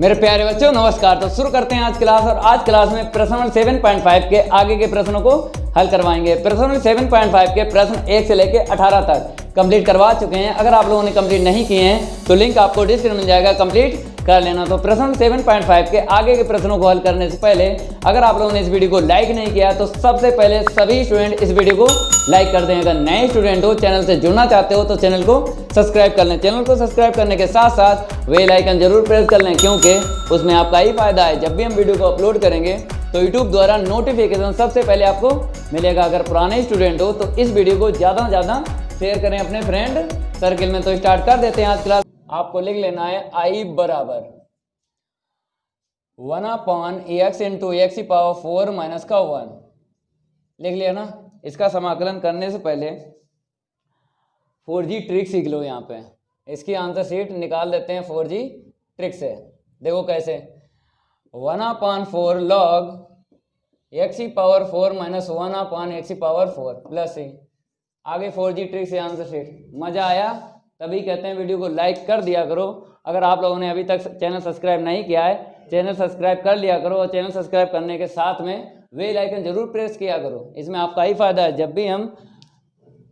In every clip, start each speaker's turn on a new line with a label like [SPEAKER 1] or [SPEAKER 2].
[SPEAKER 1] मेरे प्यारे बच्चों नमस्कार। तो शुरू करते हैं आज क्लास। और आज क्लास में प्रश्न नंबर 7.5 के आगे के प्रश्नों को हल करवाएंगे। प्रश्न नंबर 7.5 के प्रश्न 1 से लेकर 18 तक कंप्लीट करवा चुके हैं। अगर आप लोगों ने कंप्लीट नहीं किए हैं तो लिंक आपको डिस्क्रिप्शन में मिल जाएगा, कंप्लीट कर लेना। तो प्रश्न नंबर 7.5 के आगे के प्रश्नों को हल करने से पहले अगर आप लोगों ने इस वीडियो को लाइक नहीं किया तो सबसे पहले सभी स्टूडेंट इस वीडियो को लाइक कर दें। अगर नए स्टूडेंट हो, चैनल से जुड़ना चाहते हो तो चैनल को सब्सक्राइब कर लें। चैनल को सब्सक्राइब करने के साथ साथ बेल आइकन जरूर प्रेस कर लें, क्योंकि उसमें आपका ही फायदा है। जब भी हम वीडियो को अपलोड करेंगे तो यूट्यूब द्वारा नोटिफिकेशन सबसे पहले आपको मिलेगा। अगर पुराने स्टूडेंट हो तो इस वीडियो को ज़्यादा से ज़्यादा शेयर करें अपने फ्रेंड सर्किल में। तो स्टार्ट कर देते हैं आज क्लास। आपको लिख लेना है आई बराबर 1/x इंटू एक्स की पावर 4 माइनस का 1। लिख लिया ना। इसका समाकलन करने से पहले 4G ट्रिक सीख लो। यहाँ पे इसकी आंसर शीट निकाल देते हैं 4G ट्रिक से। देखो कैसे, 1/4 log x की पावर 4 माइनस 1/x की पावर 4 प्लस c। आगे 4G ट्रिक से आंसर शीट। मजा आया? तभी कहते हैं वीडियो को लाइक कर दिया करो। अगर आप लोगों ने अभी तक चैनल सब्सक्राइब नहीं किया है, चैनल सब्सक्राइब कर लिया करो। और चैनल सब्सक्राइब करने के साथ में बेल आइकन जरूर प्रेस किया करो। इसमें आपका ही फायदा है। जब भी हम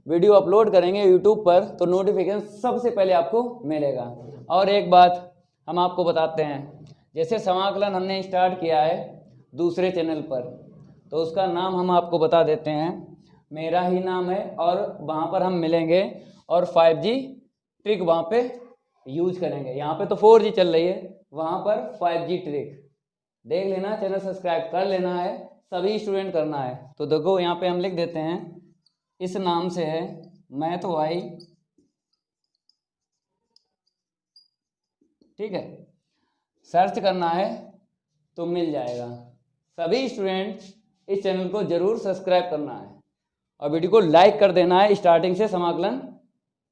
[SPEAKER 1] वीडियो अपलोड करेंगे यूट्यूब पर तो नोटिफिकेशन सबसे पहले आपको मिलेगा। और एक बात हम आपको बताते हैं, जैसे समाकलन हमने स्टार्ट किया है दूसरे चैनल पर, तो उसका नाम हम आपको बता देते हैं। मेरा ही नाम है और वहाँ पर हम मिलेंगे और 5G ट्रिक वहाँ पे यूज करेंगे। यहाँ पे तो 4G चल रही है, वहाँ पर 5G ट्रिक देख लेना। चैनल सब्सक्राइब कर लेना है, सभी स्टूडेंट करना है। तो देखो यहाँ पे हम लिख देते हैं, इस नाम से है मैथ वाई, ठीक है। सर्च करना है तो मिल जाएगा। सभी स्टूडेंट इस चैनल को जरूर सब्सक्राइब करना है और वीडियो को लाइक कर देना है। स्टार्टिंग से समाकलन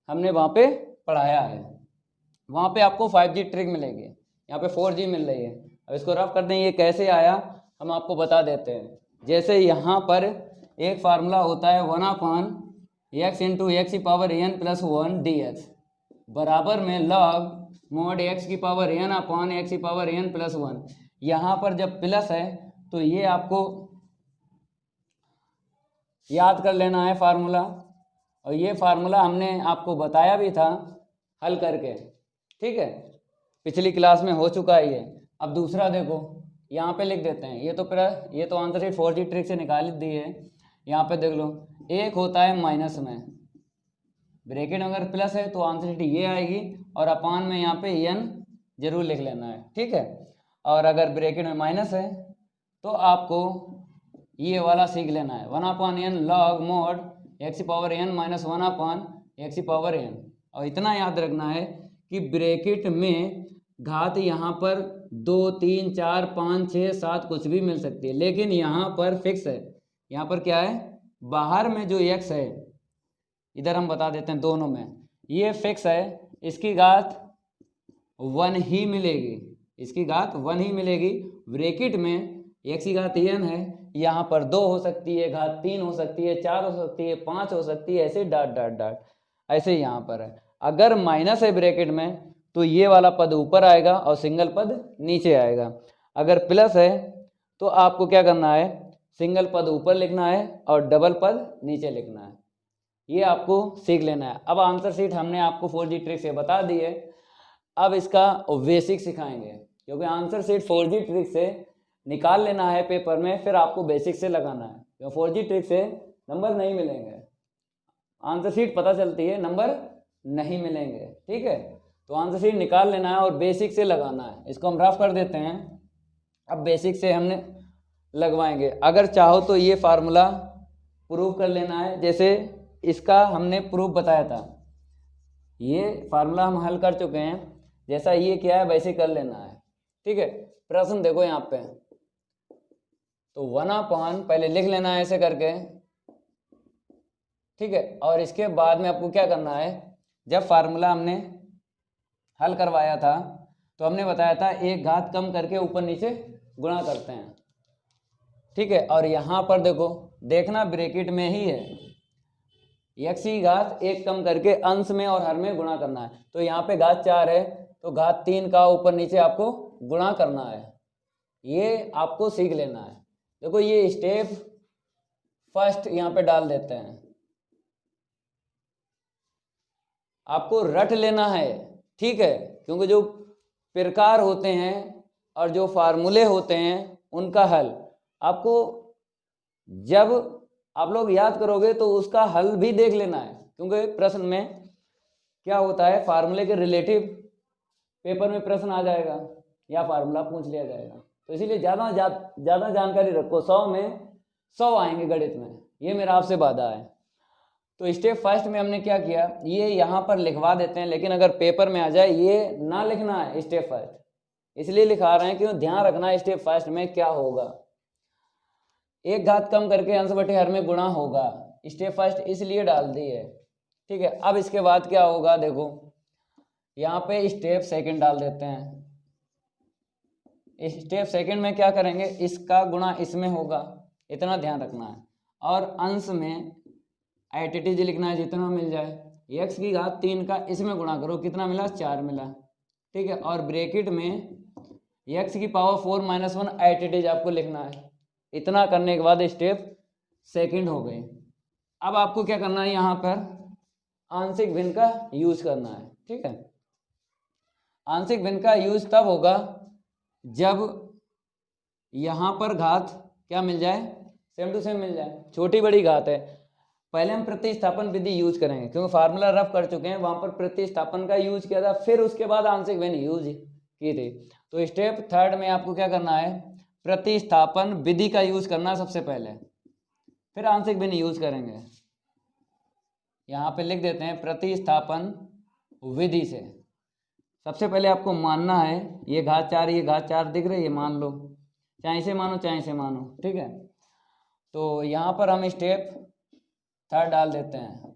[SPEAKER 1] हमने वहाँ पे पढ़ाया है। वहाँ पे आपको 5G ट्रिक मिलेगी, यहाँ पे 4G मिल रही है। अब इसको रफ कर दें, ये कैसे आया हम आपको बता देते हैं। जैसे यहाँ पर एक फार्मूला होता है 1/x इंटू एक्स की पावर n प्लस 1 dx बराबर में लॉग मोड x की पावर n अपॉन x की पावर n प्लस 1। यहाँ पर जब प्लस है तो ये आपको याद कर लेना है फार्मूला। और ये फार्मूला हमने आपको बताया भी था हल करके, ठीक है। पिछली क्लास में हो चुका है ये। अब दूसरा देखो, यहाँ पे लिख देते हैं। ये तो आंसर शीट 4G ट्रिक से निकाल दी है। यहाँ पे देख लो, एक होता है माइनस में, ब्रैकेट में अगर प्लस है तो आंसर शीट ये आएगी, और अपान में यहाँ पे n जरूर लिख लेना है, ठीक है। और अगर ब्रैकेट में माइनस है तो आपको ये वाला सीख लेना है, 1/n log mod x की पावर n माइनस 1/x की पावर n। और इतना याद रखना है कि ब्रैकेट में घात यहाँ पर 2, 3, 4, 5, 6, 7 कुछ भी मिल सकती है, लेकिन यहाँ पर फिक्स है। यहाँ पर क्या है, बाहर में जो x है, इधर हम बता देते हैं दोनों में, ये फिक्स है। इसकी घात 1 ही मिलेगी, इसकी घात 1 ही मिलेगी। ब्रैकेट में x की घात n है, यहाँ पर 2 हो सकती है, घात 3 हो सकती है, 4 हो सकती है, 5 हो सकती है, ऐसे डाट डाट डाट ऐसे यहाँ पर है। अगर माइनस है ब्रैकेट में तो ये वाला पद ऊपर आएगा और सिंगल पद नीचे आएगा। अगर प्लस है तो आपको क्या करना है, सिंगल पद ऊपर लिखना है और डबल पद नीचे लिखना है। ये आपको सीख लेना है। अब आंसर शीट हमने आपको 4G ट्रिक से बता दी है। अब इसका बेसिक सिखाएंगे, क्योंकि आंसर शीट 4G ट्रिक से निकाल लेना है पेपर में, फिर आपको बेसिक से लगाना है। क्योंकि 4G ट्रिक से नंबर नहीं मिलेंगे, आंसर शीट पता चलती है, नंबर नहीं मिलेंगे, ठीक है। तो आंसर शीट निकाल लेना है और बेसिक से लगाना है। इसको हम रफ कर देते हैं। अब बेसिक से हमने लगवाएंगे। अगर चाहो तो ये फार्मूला प्रूव कर लेना है, जैसे इसका हमने प्रूफ बताया था। ये फार्मूला हम हल कर चुके हैं, जैसा ये क्या है वैसे कर लेना है, ठीक है। प्रश्न देखो यहाँ पे, तो 1/, पहले लिख लेना है ऐसे करके, ठीक है। और इसके बाद में आपको क्या करना है, जब फार्मूला हमने हल करवाया था तो हमने बताया था एक घात कम करके ऊपर नीचे गुणा करते हैं, ठीक है। और यहाँ पर देखो, देखना ब्रैकेट में ही है, x की घात 1 कम करके अंश में और हर में गुणा करना है। तो यहाँ पे घात 4 है तो घात 3 का ऊपर नीचे आपको गुणा करना है, ये आपको सीख लेना है। देखो ये स्टेप फर्स्ट यहाँ पे डाल देते हैं, आपको रट लेना है, ठीक है, क्योंकि जो प्रकार होते हैं और जो फार्मूले होते हैं उनका हल आपको जब आप लोग याद करोगे तो उसका हल भी देख लेना है, क्योंकि प्रश्न में क्या होता है, फार्मूले के रिलेटिव पेपर में प्रश्न आ जाएगा या फार्मूला पूछ लिया जाएगा, तो इसीलिए ज़्यादा जानकारी रखो। 100 में 100 आएंगे गणित में, ये मेरा आपसे वादा है। तो स्टेप फर्स्ट में हमने क्या किया, ये यहाँ पर लिखवा देते हैं, लेकिन अगर पेपर में आ जाए ये ना लिखना है स्टेप फर्स्ट, इसलिए लिखा रहे हैं क्यों, ध्यान रखना है स्टेप फर्स्ट में क्या होगा, एक घात कम करके अंश बटे हर में गुणा होगा, स्टेप फर्स्ट इसलिए डाल दी है, ठीक है। अब इसके बाद क्या होगा, देखो यहाँ पे स्टेप सेकंड डाल देते हैं। स्टेप सेकंड में क्या करेंगे, इसका गुणा इसमें होगा, इतना ध्यान रखना है, और अंश में एटीटीज लिखना है जितना मिल जाए, x की घात 3 का इसमें गुणा करो, कितना मिला, 4 मिला, ठीक है, और ब्रैकेट में x की पावर 4 - 1 एटीटीज आपको लिखना है। इतना करने के बाद स्टेप सेकंड हो गई। अब आपको क्या करना है, यहाँ पर आंशिक भिन्न का यूज करना है, ठीक है। आंशिक भिन्न का यूज तब होगा जब यहाँ पर घात क्या मिल जाए, सेम टू सेम मिल जाए, छोटी बड़ी घात है। पहले हम प्रतिस्थापन विधि यूज करेंगे, क्योंकि फार्मूला रफ कर चुके हैं, वहां पर प्रतिस्थापन का यूज किया था, फिर उसके बाद आंशिक भिन्न यूज की थी। तो स्टेप थर्ड में आपको क्या करना है, प्रतिस्थापन विधि का यूज करना सबसे पहले, फिर आंशिक भिन्न यूज करेंगे। यहाँ पे लिख देते हैं प्रतिस्थापन विधि से। सबसे पहले आपको मानना है ये घात 4 ये घात 4 दिख रही है, मान लो, चाहे इसे मानो चाहे इसे मानो, ठीक है। तो यहाँ पर हम स्टेप थर्ड डाल देते हैं।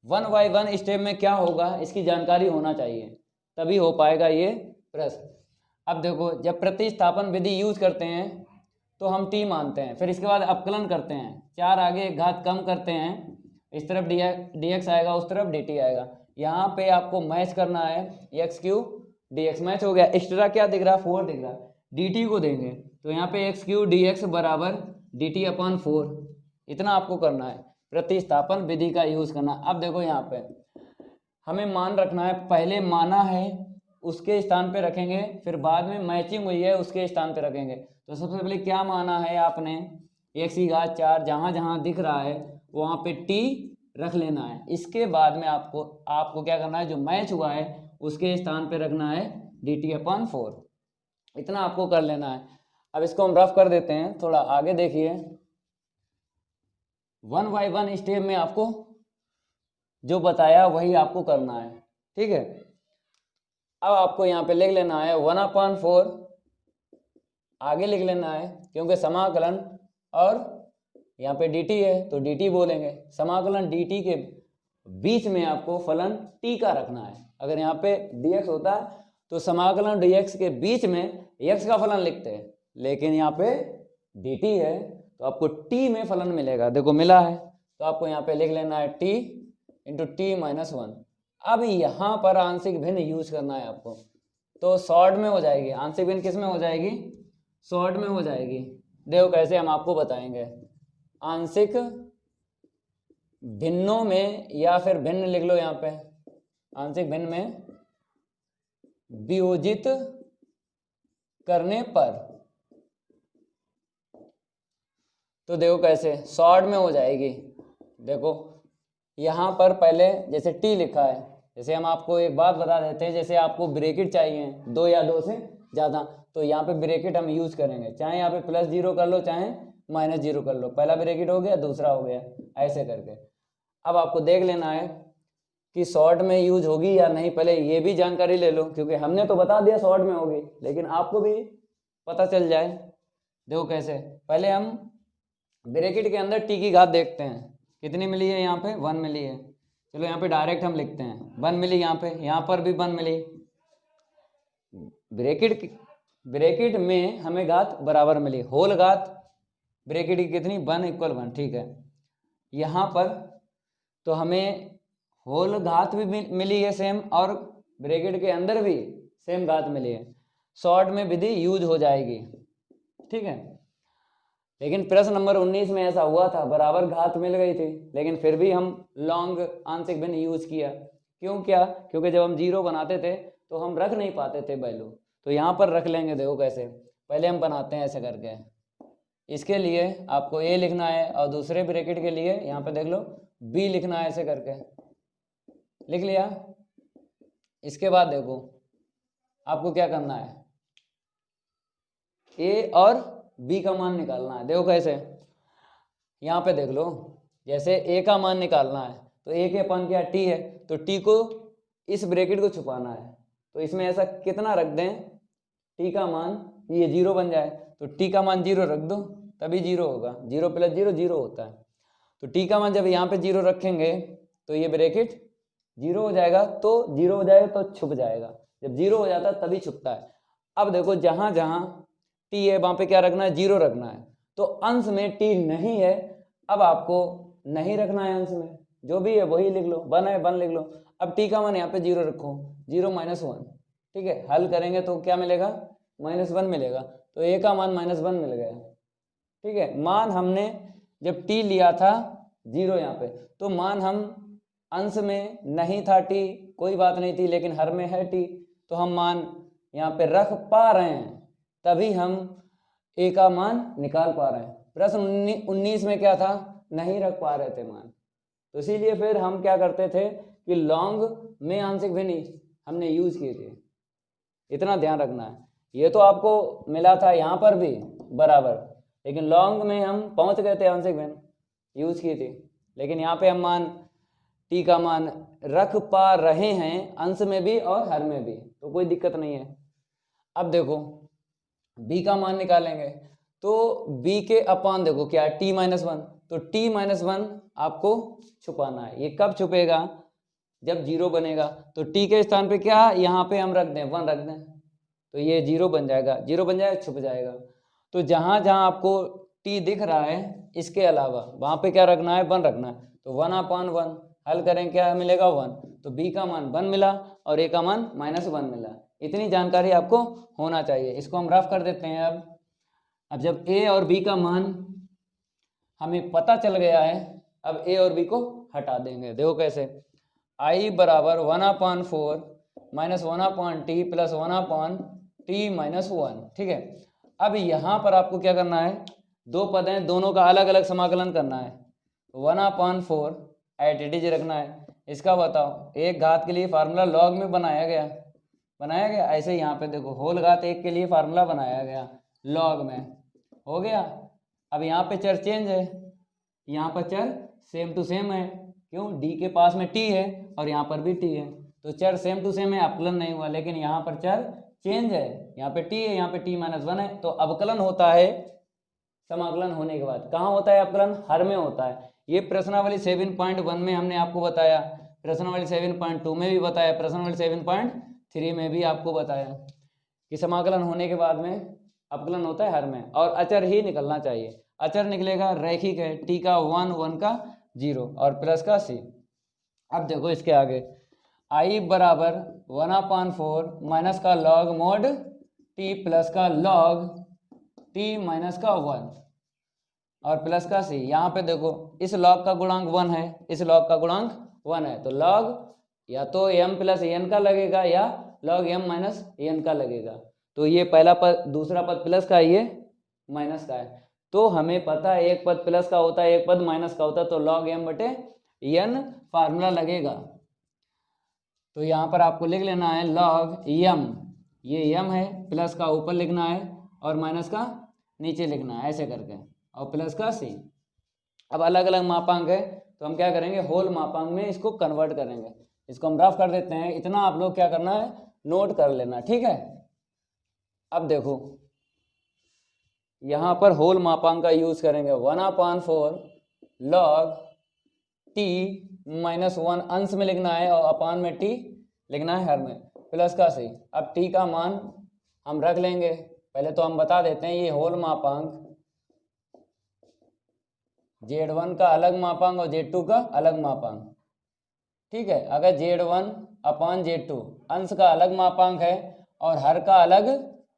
[SPEAKER 1] 1 बाय 1 स्टेप में क्या होगा इसकी जानकारी होना चाहिए, तभी हो पाएगा ये प्रश्न। अब देखो जब प्रतिस्थापन विधि यूज करते हैं तो हम t मानते हैं, फिर इसके बाद अपकलन करते हैं, 4 आगे एक घात कम करते हैं, इस तरफ dx आएगा उस तरफ dt आएगा। यहाँ पे आपको मैच करना है x³ dx, मैच हो गया। एक्स्ट्रा क्या दिख रहा है, 4 दिख रहा है, dt को देंगे तो यहाँ पे x³ dx बराबर dt/4, इतना आपको करना है, प्रतिस्थापन विधि का यूज करना। अब देखो यहाँ पे हमें मान रखना है, पहले माना है उसके स्थान पे रखेंगे, फिर बाद में मैचिंग हुई है उसके स्थान पे रखेंगे। तो सबसे पहले क्या माना है आपने, x की घात 4, जहाँ जहाँ दिख रहा है वहाँ पे t रख लेना है। इसके बाद में आपको क्या करना है, जो मैच हुआ है उसके स्थान पे रखना है dt/4, इतना आपको कर लेना है। अब इसको हम रफ कर देते हैं, थोड़ा आगे देखिए। 1 बाय 1 स्टेप में आपको जो बताया वही आपको करना है, ठीक है। अब आपको यहाँ पे लिख लेना है 1/4, आगे लिख लेना है क्योंकि समाकलन, और यहाँ पे dt है तो dt बोलेंगे, समाकलन dt के बीच में आपको फलन t का रखना है। अगर यहाँ पे dx होता तो समाकलन dx के बीच में x का फलन लिखते हैं, लेकिन यहाँ पे dt है तो आपको t में फलन मिलेगा, देखो मिला है, तो आपको यहाँ पे लिख लेना है t × t-1। अब यहाँ पर आंशिक भिन्न यूज करना है आपको, तो शॉर्ट में हो जाएगी, आंशिक भिन्न किस में हो जाएगी, शॉर्ट में हो जाएगी। देखो कैसे हम आपको बताएंगे, आंशिक भिन्नों में, या फिर भिन्न लिख लो यहाँ पे, आंशिक भिन्न में वियोजित करने पर, तो देखो कैसे शॉर्ट में हो जाएगी। देखो यहाँ पर पहले जैसे t लिखा है, जैसे हम आपको एक बात बता देते हैं, जैसे आपको ब्रैकेट चाहिए 2 या 2 से ज़्यादा, तो यहाँ पे ब्रैकेट हम यूज करेंगे, चाहे यहाँ पे +0 कर लो चाहे -0 कर लो, पहला ब्रैकेट हो गया दूसरा हो गया, ऐसे करके। अब आपको देख लेना है कि शॉर्ट में यूज होगी या नहीं, पहले ये भी जानकारी ले लो, क्योंकि हमने तो बता दिया शॉर्ट में होगी, लेकिन आपको भी पता चल जाए। देखो कैसे, पहले हम ब्रैकेट के अंदर t की घात देखते हैं, कितनी मिली है, यहाँ पे 1 मिली है, चलो यहाँ पे डायरेक्ट हम लिखते हैं 1 मिली, यहाँ पर भी 1 मिली। ब्रैकेट में हमें घात बराबर मिली, होल घात ब्रैकेट की कितनी, 1 = 1, ठीक है। यहाँ पर तो हमें होल घात भी मिली है सेम, और ब्रैकेट के अंदर भी सेम घात मिली है, शॉर्ट में विधि यूज हो जाएगी, ठीक है। लेकिन प्रश्न नंबर 19 में ऐसा हुआ था, बराबर घात मिल गई थी, लेकिन फिर भी हम लॉन्ग आंशिक भिन्न यूज किया। क्यों किया? क्योंकि जब हम जीरो बनाते थे तो हम रख नहीं पाते थे वैल्यू, तो यहाँ पर रख लेंगे। देखो कैसे, पहले हम बनाते हैं ऐसे करके, इसके लिए आपको ए लिखना है और दूसरे ब्रैकेट के लिए यहाँ पे देख लो बी लिखना है, ऐसे करके लिख लिया। इसके बाद देखो आपको क्या करना है, ए और बी का मान निकालना है। देखो कैसे, यहाँ पे देख लो, जैसे ए का मान निकालना है तो ए के अपन क्या टी है, तो टी को इस ब्रैकेट को छुपाना है, तो इसमें ऐसा कितना रख दें टी का मान ये जीरो बन जाए, तो टी का मान जीरो रख दो, तभी जीरो होगा, जीरो प्लस जीरो जीरो होता है। तो टी का मान जब यहाँ पे जीरो रखेंगे तो ये ब्रैकेट जीरो हो जाएगा, तो जीरो हो जाएगा तो छुप जाएगा, जब जीरो हो जाता है तभी छुपता है। अब देखो जहां जहां टी है वहां पे क्या रखना है, जीरो रखना है, तो अंश में टी नहीं है, अब आपको नहीं रखना है अंश में, जो भी है वही लिख लो, वन है वन लिख लो। अब टी का मान यहाँ पे जीरो रखो, जीरो माइनस वन, ठीक है, हल करेंगे तो क्या मिलेगा, माइनस वन मिलेगा, तो ए का मान माइनस वन मिल गया, ठीक है। मान हमने जब टी लिया था जीरो यहाँ पे, तो मान हम अंश में नहीं था टी, कोई बात नहीं थी, लेकिन हर में है टी, तो हम मान यहाँ पे रख पा रहे हैं, तभी हम ए का मान निकाल पा रहे हैं। प्रश्न 19 में क्या था, नहीं रख पा रहे थे मान, तो इसीलिए फिर हम क्या करते थे कि लॉन्ग में आंशिक भिन्न हमने यूज किए थे, इतना ध्यान रखना है। ये तो आपको मिला था यहाँ पर भी बराबर, लेकिन लॉन्ग में हम पहुंच गए थे आंशिक भिन्न यूज किए थे, लेकिन यहाँ पे हम मान टी का मान रख पा रहे हैं अंश में भी और हर में भी, तो कोई दिक्कत नहीं है। अब देखो बी का मान निकालेंगे, तो बी के अपान देखो क्या है, टी माइनस वन, तो टी माइनस वन आपको छुपाना है। ये कब छुपेगा, जब जीरो बनेगा, तो टी के स्थान पे क्या यहाँ पे हम रख दें वन रख दें, तो ये जीरो बन जाएगा, जीरो बन जाएगा छुप जाएगा। तो जहाँ जहाँ आपको टी दिख रहा है इसके अलावा वहाँ पे क्या रखना है, वन रखना है, तो वन अपान वन, हल करें क्या मिलेगा वन, तो बी का मान वन मिला और ए का मान माइनस वन मिला। इतनी जानकारी आपको होना चाहिए। इसको हम रफ कर देते हैं। अब जब ए और बी का मान हमें पता चल गया है, अब ए और बी को हटा देंगे। देखो कैसे, आई बराबर one upon four minus one upon T plus one upon T minus one, ठीक है। अब यहाँ पर आपको क्या करना है, दो पद हैं, दोनों का अलग अलग समाकलन करना है। One upon four at it is रखना है। इसका बताओ, एक घात के लिए फार्मूला लॉग में बनाया गया ऐसे यहाँ पे देखो होल घात एक के लिए फार्मूला बनाया गया लॉग में, हो गया। अब यहाँ पे चर चेंज है, यहाँ पर चर सेम टू सेम है, क्यों, डी के पास में टी है और यहाँ पर भी टी है, तो चर सेम टू सेम है, अवकलन नहीं हुआ, लेकिन यहाँ पर चर चेंज है, यहाँ पे टी है यहाँ पे टी माइनस वन है, तो अवकलन होता है समाकलन होने के बाद। कहाँ होता है अवकलन, हर में होता है। ये प्रश्नावली 7.1 में हमने आपको बताया, प्रश्नावली 7.2 में भी बताया, प्रश्नावली 7.3 में भी आपको बताया कि समाकलन होने के बाद में अवकलन होता है हर में, और अचर ही निकलना चाहिए। अचर निकलेगा रैखिक है, टी का 1 1 का 0 और प्लस का सी। अब देखो इसके आगे आई बराबर वन अपान फोर माइनस का लॉग मोड टी प्लस का लॉग टी माइनस का 1 और प्लस का सी। यहाँ पे देखो इस लॉग का गुणांक 1 है, इस लॉग का गुणांक 1 है, तो लॉग या तो m प्लस एन का लगेगा या लॉग m माइनस एन का लगेगा। तो ये पहला पद, दूसरा पद प्लस का है, ये माइनस का है, तो हमें पता है एक पद प्लस का होता है एक पद माइनस का होता है, तो लॉग m बटे एन फार्मूला लगेगा। तो यहाँ पर आपको लिख लेना है लॉग m, ये m है, प्लस का ऊपर लिखना है और माइनस का नीचे लिखना है ऐसे करके, और प्लस का सी। अब अलग अलग मापांक है तो हम क्या करेंगे, होल मापांक में इसको कन्वर्ट करेंगे। इसको हम रफ कर देते हैं, इतना आप लोग क्या करना है, नोट कर लेना, ठीक है। अब देखो यहाँ पर होल मापांक का यूज करेंगे, one upon four log T minus one अंश में लिखना है और अपान में टी लिखना है हर में, प्लस का सी। अब टी का मान हम रख लेंगे, पहले तो हम बता देते हैं ये होल मापांक Z1 का अलग मापांक और Z2 का अलग मापांक, ठीक है। अगर Z1 अपॉन Z2 अंश का अलग मापांक है और हर का अलग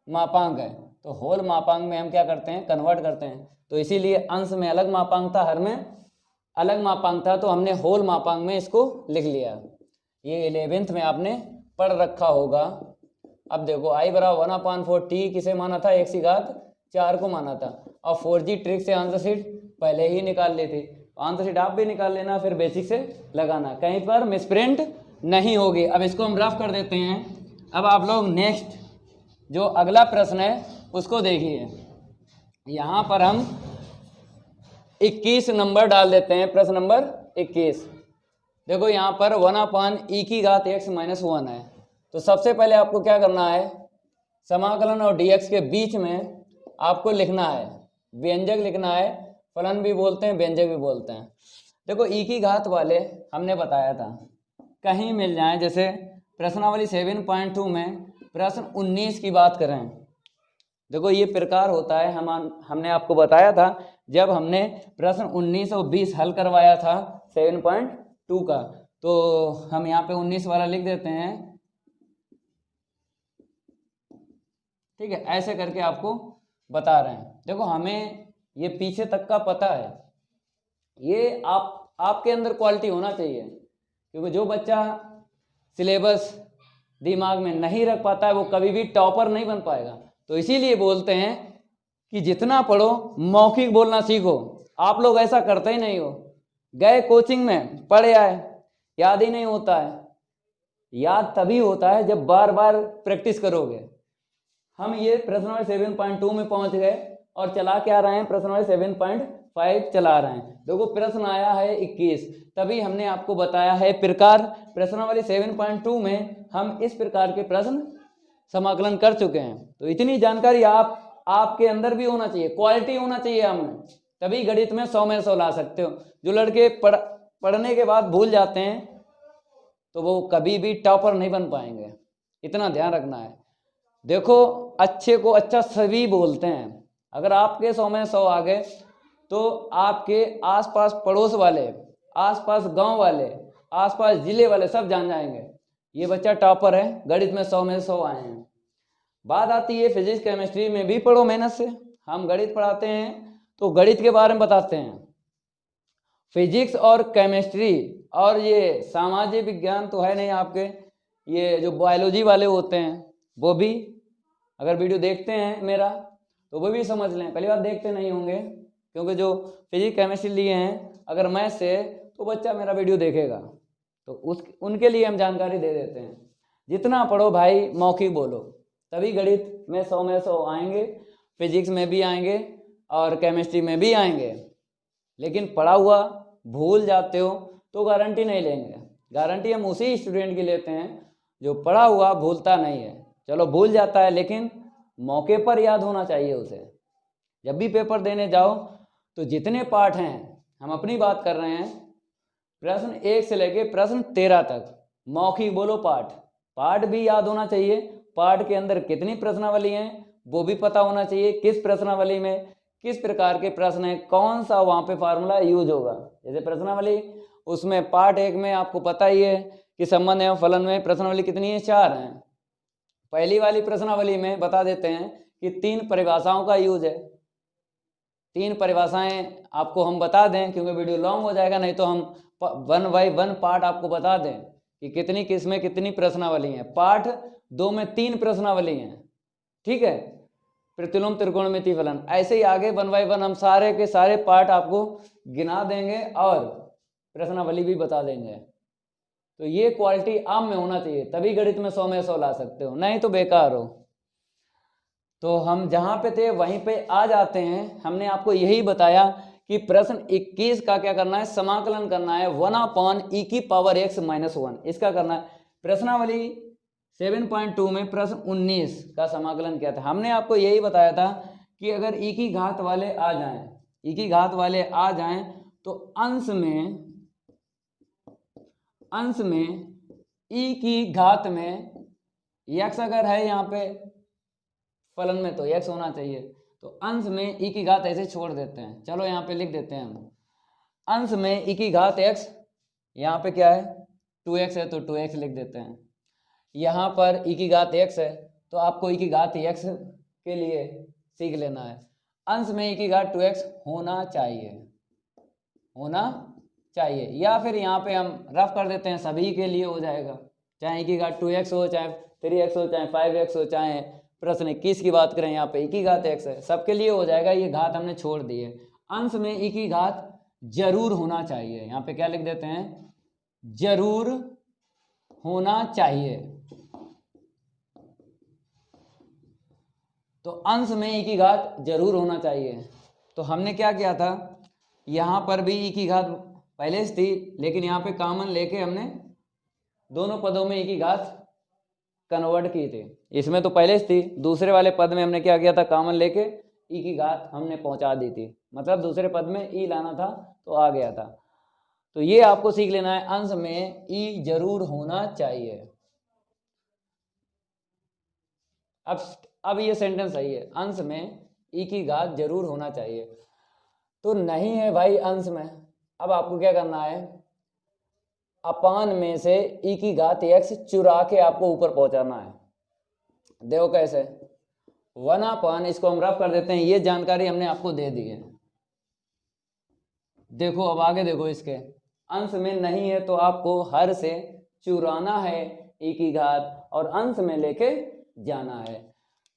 [SPEAKER 1] मापांक है, तो होल मापांक में हम क्या करते हैं, कन्वर्ट करते हैं। तो इसीलिए अंश में अलग मापांक था, हर में अलग मापांक था, तो हमने होल मापांक में इसको लिख लिया। ये 11th में आपने पढ़ रखा होगा। अब देखो I बराबर 1/4 t किसे माना था, 1/4 को माना था, और 4G ट्रिक से आंसर शीट पहले ही निकाल ली थी। आंसर शीट आप भी निकाल लेना, फिर बेसिक से लगाना, कहीं पर मिसप्रिंट नहीं होगी। अब इसको हम रफ कर देते हैं। अब आप लोग नेक्स्ट जो अगला प्रश्न है उसको देखिए। यहाँ पर हम 21 नंबर डाल देते हैं, प्रश्न नंबर 21। देखो यहाँ पर 1/e⁻x-1 है। तो सबसे पहले आपको क्या करना है, समाकलन और dx के बीच में आपको लिखना है, व्यंजक लिखना है। फलन भी बोलते हैं, व्यंजक भी बोलते हैं। देखो e की घात वाले हमने बताया था कहीं मिल जाए, जैसे प्रश्नावली 7.2 में प्रश्न 19 की बात करें। देखो ये प्रकार होता है, हमने आपको बताया था जब हमने प्रश्न 19 और 20 हल करवाया था 7.2 का। तो हम यहाँ पे 19 वाला लिख देते हैं, ठीक है। ऐसे करके आपको बता रहे हैं। देखो हमें ये पीछे तक का पता है, ये आपके अंदर क्वालिटी होना चाहिए, क्योंकि जो बच्चा सिलेबस दिमाग में नहीं रख पाता है वो कभी भी टॉपर नहीं बन पाएगा। तो इसीलिए बोलते हैं कि जितना पढ़ो मौखिक बोलना सीखो। आप लोग ऐसा करते ही नहीं हो, गए कोचिंग में पढ़े आए, याद ही नहीं होता है। याद तभी होता है जब बार बार प्रैक्टिस करोगे। हम ये प्रश्न नंबर 7.2 में पहुंच गए और चला क्या रहे हैं, प्रश्न नंबर 7.5 चला रहे हैं। देखो प्रश्न आया है 21, तभी हमने आपको बताया है प्रकार। प्रश्न वाली 7.2 में हम इस प्रकार के प्रश्न समाकलन कर चुके हैं। तो इतनी जानकारी आपके अंदर भी होना चाहिए, क्वालिटी होना चाहिए हमें, तभी गणित में 100 में 100 ला सकते हो। जो लड़के पढ़ने के बाद भूल जाते हैं तो वो कभी भी टॉपर नहीं बन पाएंगे, इतना ध्यान रखना है। देखो अच्छे को अच्छा सभी बोलते हैं। अगर आपके 100 में 100 आ गए तो आपके आसपास पड़ोस वाले, आसपास गांव वाले, आसपास जिले वाले सब जान जाएंगे ये बच्चा टॉपर है, गणित में 100 में 100 आए हैं। बात आती है फिजिक्स केमिस्ट्री में भी पढ़ो मेहनत से। हम गणित पढ़ाते हैं तो गणित के बारे में बताते हैं। फिजिक्स और केमिस्ट्री और ये सामाजिक विज्ञान तो है नहीं आपके, ये जो बायोलॉजी वाले होते हैं वो भी अगर वीडियो देखते हैं मेरा तो वो भी समझ लें। पहली बार देखते नहीं होंगे, क्योंकि जो फिजिक्स केमिस्ट्री लिए हैं अगर मैथ से तो बच्चा मेरा वीडियो देखेगा, तो उनके लिए हम जानकारी दे देते हैं। जितना पढ़ो भाई मौखिक बोलो, तभी गणित में 100 में 100 आएंगे, फिजिक्स में भी आएंगे और केमिस्ट्री में भी आएंगे। लेकिन पढ़ा हुआ भूल जाते हो तो गारंटी नहीं लेंगे। गारंटी हम उसी स्टूडेंट की लेते हैं जो पढ़ा हुआ भूलता नहीं है। चलो भूल जाता है लेकिन मौके पर याद होना चाहिए उसे। जब भी पेपर देने जाओ तो जितने पाठ हैं, हम अपनी बात कर रहे हैं, प्रश्न 1 से लेके प्रश्न 13 तक मौखिक बोलो। पाठ भी याद होना चाहिए, पाठ के अंदर कितनी प्रश्नावली हैं वो भी पता होना चाहिए, किस प्रश्नावली में किस प्रकार के प्रश्न है, कौन सा वहाँ पे फार्मूला यूज होगा। जैसे प्रश्नावली उसमें पार्ट 1 में आपको पता ही है कि संबंध एवं फलन में प्रश्नावली कितनी है, 4 हैं। पहली वाली प्रश्नावली में बता देते हैं कि 3 परिभाषाओं का यूज है। 3 परिभाषाएं आपको हम बता दें, क्योंकि वीडियो लॉन्ग हो जाएगा, नहीं तो हम 1 बाय 1 पार्ट आपको बता दें कि कितनी किसमें कितनी प्रश्नावली हैं। पार्ट 2 में 3 प्रश्नावली हैं, ठीक है, प्रतिलोम त्रिकोणमिति फलन। ऐसे ही आगे 1 बाय 1 हम सारे के सारे पार्ट आपको गिना देंगे और प्रश्नावली भी बता देंगे। तो ये क्वालिटी आप में होना चाहिए, तभी गणित में 100 में 100 ला सकते हो, नहीं तो बेकार हो। तो हम जहाँ पे थे वहीं पे आ जाते हैं। हमने आपको यही बताया कि प्रश्न 21 का क्या करना है, समाकलन करना है 1/e⁻x-1 इसका करना है। प्रश्नावली 7.2 में प्रश्न 19 का समाकलन किया था। हमने आपको यही बताया था कि अगर e की घात वाले आ जाएं, e की घात वाले आ जाएं तो अंश में e की घात में x अगर है यहाँ पे फलन में तो x होना चाहिए, तो अंश में e की घात ऐसे छोड़ देते हैं। चलो यहाँ पे लिख देते हैं हम, अंश में e की घात x, यहाँ पे क्या है 2x है तो 2x लिख देते हैं। यहाँ पर e की घात x है तो आपको e की घात x के लिए सीख लेना है। अंश में e की घात 2x होना चाहिए, या फिर यहाँ पे हम रफ कर देते हैं, सभी के लिए हो जाएगा, चाहे e की घात 2x हो, चाहे 3x हो, चाहे 5x हो, चाहे प्रश्न 21 की बात करें यहाँ पे e की घात x है, सबके लिए हो जाएगा। ये घात हमने छोड़ दी है। अंश में e की घात जरूर होना चाहिए, यहाँ पे क्या लिख देते हैं, जरूर होना चाहिए। तो अंश में e की घात जरूर होना चाहिए। तो हमने क्या किया था, यहाँ पर भी e की घात पहले से थी, लेकिन यहाँ पे कॉमन लेके हमने दोनों पदों में e की घात कन्वर्ट की थी। इसमें तो पहले से थी, दूसरे वाले पद में हमने क्या किया था, कॉमन लेके e की घात हमने पहुंचा दी थी, मतलब दूसरे पद में e लाना था तो आ गया था। तो ये आपको सीख लेना है, अंश में e जरूर होना चाहिए। अब ये सेंटेंस सही है, अंश में e की घात जरूर होना चाहिए। तो नहीं है भाई अंश में, अब आपको क्या करना है, अपान में से e की घात x चुरा के आपको ऊपर पहुंचाना है। देखो कैसे, 1/, इसको हम रफ कर देते हैं, ये जानकारी हमने आपको दे दी है। देखो अब आगे देखो, इसके अंश में नहीं है तो आपको हर से चुराना है e की घात और अंश में लेके जाना है।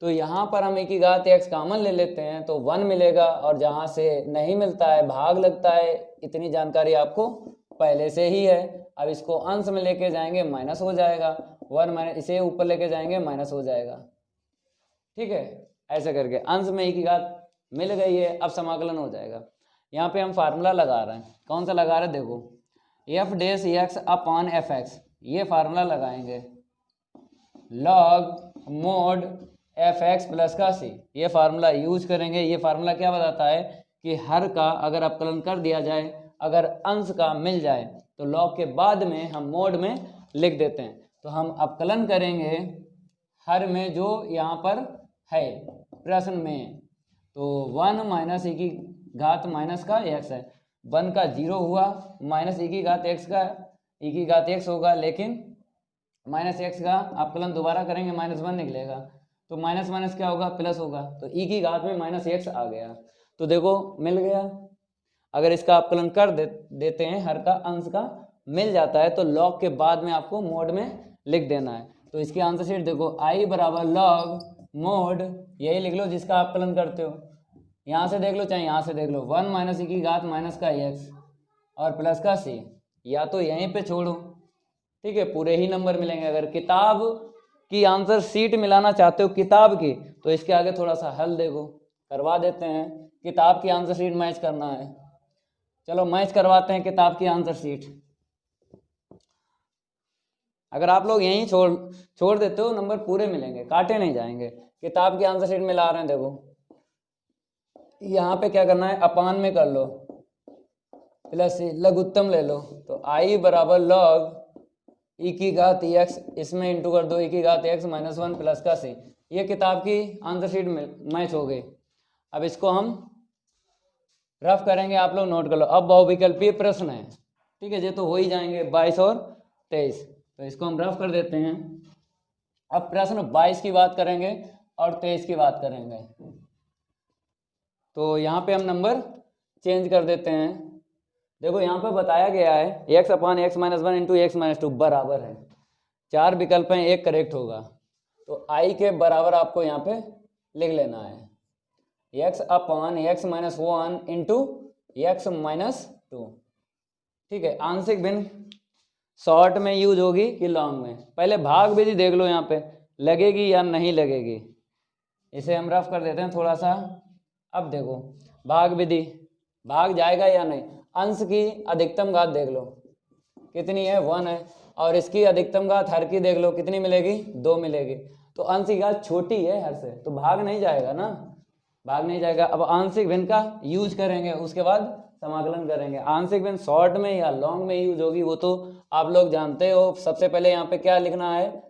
[SPEAKER 1] तो यहाँ पर हम e की घात x कॉमन ले लेते हैं तो 1 मिलेगा, और जहाँ से नहीं मिलता है भाग लगता है, इतनी जानकारी आपको पहले से ही है। अब इसको अंश में लेके जाएंगे माइनस हो जाएगा, 1 माइनस, इसे ऊपर लेके जाएंगे माइनस हो जाएगा। ठीक है, ऐसे करके अंश में e की घात मिल गई है, अब समाकलन हो जाएगा। यहाँ पे हम फार्मूला लगा रहे हैं, कौन सा लगा रहे हैं, देखो f dash x upon fx, ये फार्मूला लगाएंगे, लॉग मोड fx प्लस का c, ये फार्मूला यूज करेंगे। ये फार्मूला क्या बताता है कि हर का अगर अपकलन कर दिया जाए, अगर अंश का मिल जाए तो लॉग के बाद में हम मोड में लिख देते हैं। तो हम अपकलन करेंगे हर में जो यहाँ पर है प्रश्न में, तो 1 माइनस e की घात माइनस का x है, 1 का 0 हुआ, माइनस e की घात x का e की घात x होगा, लेकिन माइनस x का अपकलन दोबारा करेंगे -1 निकलेगा, तो माइनस माइनस क्या होगा, प्लस होगा, तो e की घात में माइनस x आ गया। तो देखो मिल गया। अगर इसका अपकलन कर देते हैं, हर का अंश का मिल जाता है, तो लॉग के बाद में आपको मोड में लिख देना है। तो इसकी आंसर शीट देखो, i बराबर लॉग मोड, यही लिख लो जिसका अपकलन करते हो, यहाँ से देख लो चाहे यहाँ से देख लो, 1 माइनस e की घात माइनस का x और प्लस का c, या तो यहीं पे छोड़ो, ठीक है, पूरे ही नंबर मिलेंगे। अगर किताब की आंसर शीट मिलाना चाहते हो किताब की, तो इसके आगे थोड़ा सा हल देखो, करवा देते हैं। किताब की आंसर शीट मैच करना है, चलो मैच करवाते हैं किताब की आंसर शीट। अगर आप लोग यहीं छोड़ देते हो, नंबर पूरे मिलेंगे, काटे नहीं जाएंगे। किताब की आंसर शीट मिला रहे हैं, देखो यहाँ पे क्या करना है, अपान में कर लो, प्लस लघुत्तम ले लो, तो i बराबर लॉग e की घात x, इसमें इंटू कर दो e की घात x -1 प्लस का c। ये किताब की आंसर शीट में मैच हो गई। अब इसको हम रफ करेंगे, आप लोग नोट कर लो। अब बहुविकल्पीय प्रश्न है, ठीक है, ये तो हो ही जाएंगे 22 और 23, तो इसको हम रफ कर देते हैं। अब प्रश्न 22 की बात करेंगे और 23 की बात करेंगे, तो यहाँ पे हम नंबर चेंज कर देते हैं। देखो यहाँ पे बताया गया है x अपान x -1 इंटू x -2 बराबर है, 4 विकल्प हैं, एक करेक्ट होगा, तो i के बराबर आपको यहाँ पे लिख लेना है x अपान x -1 इंटू x -2। ठीक है, आंशिक भिन्न शॉर्ट में यूज होगी कि लॉन्ग में, पहले भाग विधि देख लो यहाँ पे लगेगी या नहीं लगेगी, इसे हम रफ कर देते हैं थोड़ा सा। अब देखो भाग विधि, भाग जाएगा या नहीं, अंश की अधिकतम घात देख लो कितनी है, 1 है, और इसकी अधिकतम घात हर की देख लो कितनी मिलेगी, 2 मिलेगी, तो अंश की घात छोटी है हर से, तो भाग नहीं जाएगा ना, भाग नहीं जाएगा। अब आंशिक भिन्न का यूज करेंगे, उसके बाद समाकलन करेंगे। आंशिक भिन्न शॉर्ट में या लॉन्ग में यूज होगी वो तो आप लोग जानते हो। सबसे पहले यहाँ पे क्या लिखना है,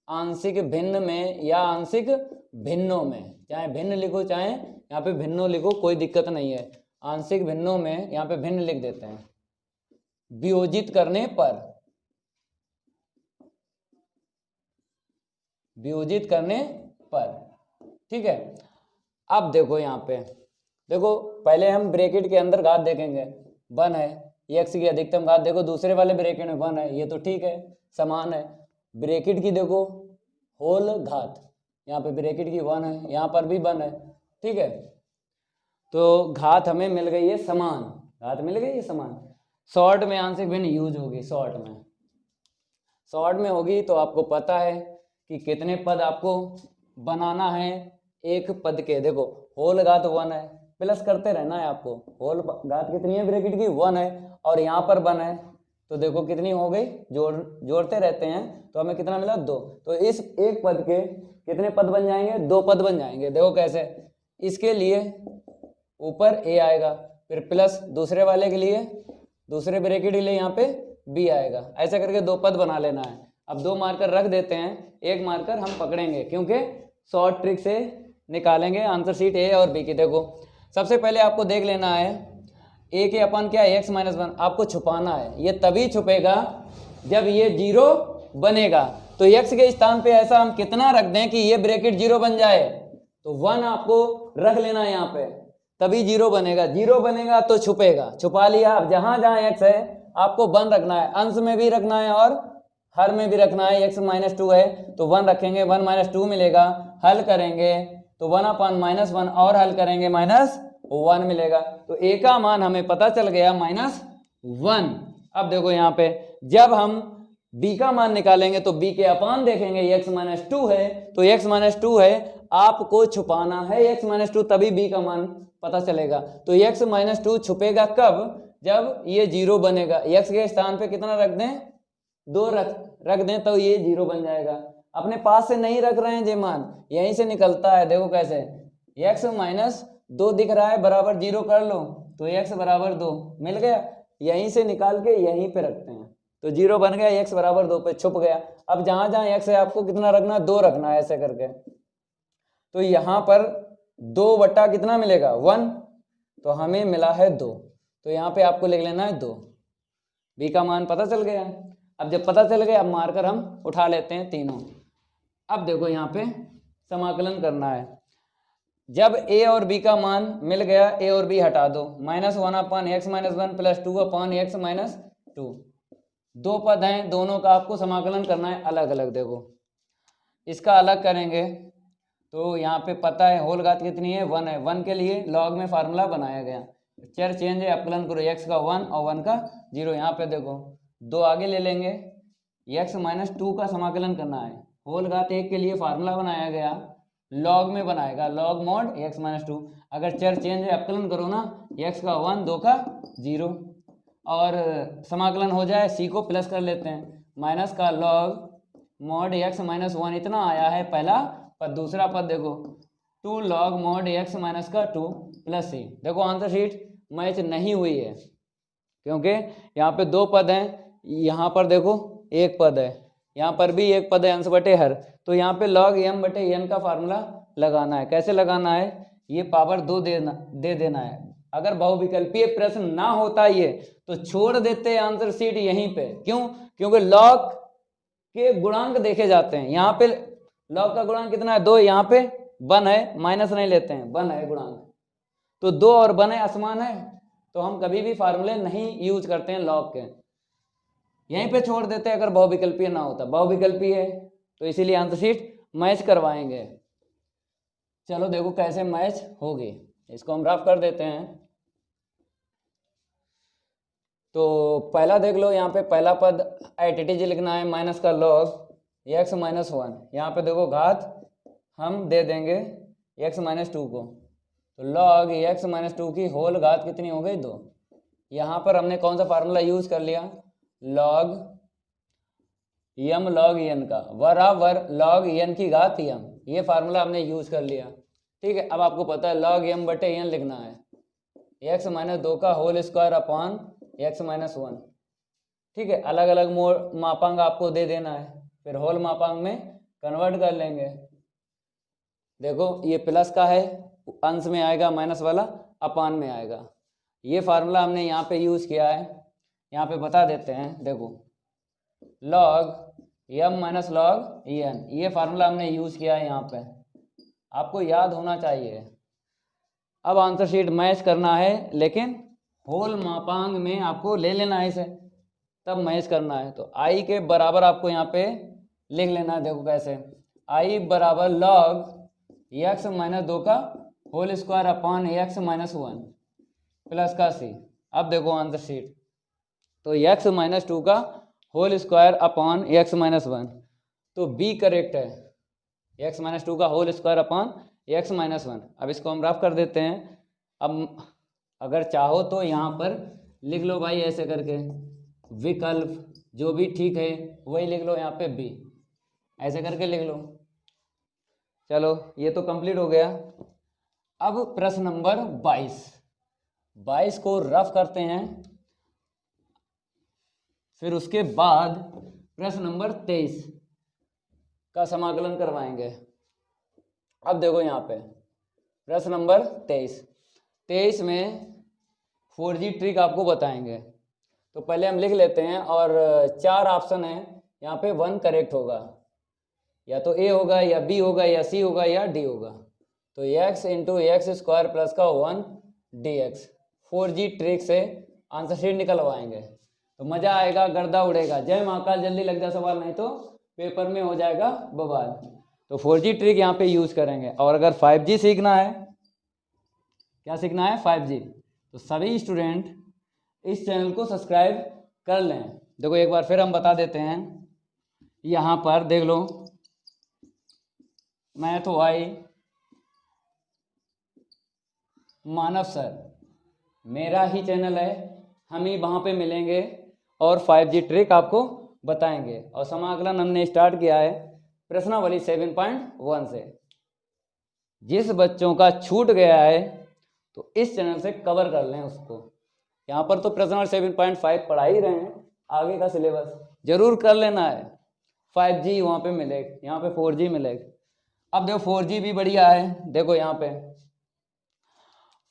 [SPEAKER 1] आंशिक भिन्न में या आंशिक भिन्नों में, चाहे भिन्न लिखो चाहे यहाँ पे भिन्नों लिखो, कोई दिक्कत नहीं है। आंशिक भिन्नों में यहाँ पे भिन्न लिख देते हैं, वियोजित करने पर, वियोजित करने पर। ठीक है, अब देखो यहाँ पे, देखो पहले हम ब्रैकेट के अंदर घात देखेंगे, 1 है, x की अधिकतम घात देखो दूसरे वाले ब्रैकेट में 1 है, ये तो ठीक है, समान है। ब्रैकेट की देखो होल घात, यहाँ पे ब्रैकेट की 1 है, यहाँ पर भी 1 है। ठीक है, तो घात हमें मिल गई है समान, घात मिल गई है समान। शॉर्ट में आंशिक भिन्न यूज होगी, शॉर्ट में होगी तो आपको पता है कि कितने पद आपको बनाना है एक पद के। देखो होल घात 1 है, प्लस करते रहना है आपको। होल घात कितनी है ब्रैकेट की 1 है, और यहाँ पर 1 है, तो देखो कितनी हो गई, जोड़ते रहते हैं तो हमें कितना मिला 2। तो इस एक पद के कितने पद बन जाएंगे, 2 पद बन जाएंगे। देखो कैसे, इसके लिए ऊपर a आएगा, फिर प्लस दूसरे वाले के लिए, दूसरे ब्रैकेट के लिए यहाँ पे b आएगा, ऐसा करके 2 पद बना लेना है। अब 2 मार्कर रख देते हैं, एक मार्कर हम पकड़ेंगे क्योंकि शॉर्ट ट्रिक से निकालेंगे आंसर शीट a और b की। देखो सबसे पहले आपको देख लेना है a के अपन क्या है, x - 1 आपको छुपाना है। ये तभी छुपेगा जब ये 0 बनेगा। तो x के स्थान पे ऐसा हम कितना रख दें कि ये ब्रैकेट 0 बन जाए, तो 1 आपको रख लेना है यहाँ पे, तभी 0 बनेगा। 0 बनेगा तो छुपेगा, छुपा लिया। अब जहां जहां x है आपको 1 रखना है, अंश में भी रखना है और हर में भी रखना है। x - 2 है तो 1 रखेंगे, 1 - 2 मिलेगा, हल करेंगे तो 1/-1 और हल करेंगे -1 मिलेगा। तो a का मान हमें पता चल गया -1। अब देखो यहाँ पे जब हम b का मान निकालेंगे तो b के अपान देखेंगे, x - 2 है तो x - 2 है, आपको छुपाना है x - 2, तभी b का मान पता चलेगा। तो x - 2 छुपेगा कब, जब ये 0 बनेगा। x के स्थान पे कितना रख दें, 2 रख दें तो ये 0 बन जाएगा। अपने पास से नहीं रख रहे हैं जे मान, यहीं से निकलता है। देखो कैसे, x - 2 दिख रहा है बराबर 0 कर लो तो x = 2 मिल गया, यहीं से निकाल के यहीं पे रखते हैं तो 0 बन गया, x = 2 पे छुप गया। अब जहां जहां x है आपको कितना रखना है, 2 रखना है ऐसे करके। तो यहाँ पर 2 बटा कितना मिलेगा 1, तो हमें मिला है 2, तो यहाँ पे आपको लिख लेना है 2। b का मान पता चल गया। अब जब पता चल गया, अब मार्कर हम उठा लेते हैं तीनों। अब देखो यहाँ पे समाकलन करना है। जब a और b का मान मिल गया, a और b हटा दो, -1/x - 1 + 2/x - 2। 2 पद हैं, दोनों का आपको समाकलन करना है अलग अलग। देखो इसका अलग करेंगे तो यहाँ पे पता है होल घात कितनी है, 1 है। 1 के लिए लॉग में फार्मूला बनाया गया, चर चेंज है, अपकलन करो, x का 1 और 1 का 0। यहाँ पे देखो 2 आगे ले लेंगे, x - 2 का समाकलन करना है। होल घात 1 के लिए फार्मूला बनाया गया, लॉग में बनाएगा, लॉग मॉड x - 2। अगर चर चेंज है, अपकलन करो ना, x का 1 2 का 0 और समाकलन हो जाए, c को प्लस कर लेते हैं, माइनस का लॉग मॉड x - 1 इतना आया है पहला पद। दूसरा पद देखो 2 log mod x - का 2 + c। देखो आंसर शीट मैच नहीं हुई है क्योंकि यहाँ पे 2 पद हैं, यहाँ पर देखो 1 पद है, यहाँ पर भी 1 पद है, अंश बटे हर। तो यहाँ पे log m बटे n का फार्मूला लगाना है। कैसे लगाना है, ये पावर 2 दे देना है। अगर बहुविकल्पीय प्रश्न ना होता ये तो छोड़ देते आंसर शीट यहीं पे। क्यों, क्योंकि log के गुणांक देखे जाते हैं। यहाँ पे log का गुणांक कितना है, 2, यहाँ पे 1 है, माइनस नहीं लेते हैं, 1 है गुणांक, तो 2 और 1 है, असमान है, तो हम कभी भी फार्मूले नहीं यूज करते हैं log के, यहीं पे छोड़ देते हैं अगर बहुविकल्पीय ना होता। बहुविकल्पीय है तो इसीलिए आंसर शीट मैच करवाएंगे। चलो देखो कैसे मैच होगी, इसको हम रफ कर देते हैं। तो पहला देख लो, यहाँ पे पहला पद एटीज लिखना है, माइनस का लॉग x - 1। यहाँ पे देखो घात हम दे देंगे x - 2 को, तो log x - 2 की होल घात कितनी हो गई, 2। यहाँ पर हमने कौन सा फार्मूला यूज कर लिया, log m log n का बराबर log n की घात m, ये फार्मूला हमने यूज कर लिया। ठीक है, अब आपको पता है log m बटे n लिखना है, x - 2 का होल स्क्वायर अपॉन x - 1। ठीक है, अलग अलग मापांक आपको दे देना है, फिर होल मापांक में कन्वर्ट कर लेंगे। देखो ये प्लस का है, अंश में आएगा, माइनस वाला अपान में आएगा। ये फार्मूला हमने यहाँ पे यूज किया है, यहाँ पे बता देते हैं। देखो log m minus log en, ये फार्मूला हमने यूज़ किया है यहाँ पे, आपको याद होना चाहिए। अब आंसर शीट मैच करना है, लेकिन होल मापांक में आपको ले लेना है इसे, तब मैच करना है। तो i के बराबर आपको यहाँ पे लिख लेना है। देखो कैसे, i बराबर लॉग x माइनस 2 का whole square upon x minus 1 plus का c। अब देखो आंसर शीट, तो x माइनस 2 का whole square upon x minus 1, तो b करेक्ट है, x माइनस 2 का whole square upon x minus 1। अब इसको हम रफ कर देते हैं। अब अगर चाहो तो यहाँ पर लिख लो भाई ऐसे करके, विकल्प जो भी ठीक है वही लिख लो, यहाँ पे b ऐसे करके लिख लो। चलो ये तो कंप्लीट हो गया। अब प्रश्न नंबर 22 को रफ करते हैं, फिर उसके बाद प्रश्न नंबर 23 का समाकलन करवाएंगे। अब देखो यहाँ पे प्रश्न नंबर 23 में 4G ट्रिक आपको बताएंगे। तो पहले हम लिख लेते हैं, और 4 ऑप्शन है यहाँ पे, 1 करेक्ट होगा, या तो ए होगा या बी होगा या सी होगा या डी होगा। तो x into x square plus का 1 dx 4G ट्रिक से आंसर शीट निकलवाएंगे, तो मज़ा आएगा, गर्दा उड़ेगा। जय महाकाल, जल्दी लग जा सवाल, नहीं तो पेपर में हो जाएगा बवाल। तो 4G ट्रिक यहाँ पे यूज़ करेंगे। और अगर 5G सीखना है, क्या सीखना है, 5G, तो सभी स्टूडेंट इस चैनल को सब्सक्राइब कर लें। देखो एक बार फिर हम बता देते हैं, यहाँ पर देख लो, मैथ वाई मानव सर मेरा ही चैनल है, हम ही वहाँ पे मिलेंगे और 5G ट्रिक आपको बताएंगे। और समाकलन हमने स्टार्ट किया है प्रश्नावली 7.1 से। जिस बच्चों का छूट गया है तो इस चैनल से कवर कर लें उसको। यहाँ पर तो प्रश्नावली 7.5 पढ़ा ही रहे हैं, आगे का सिलेबस जरूर कर लेना है। 5G वहाँ पे मिलेगा, यहाँ पे 4G मिलेगा। अब देखो 4G भी बढ़िया है। देखो यहाँ पे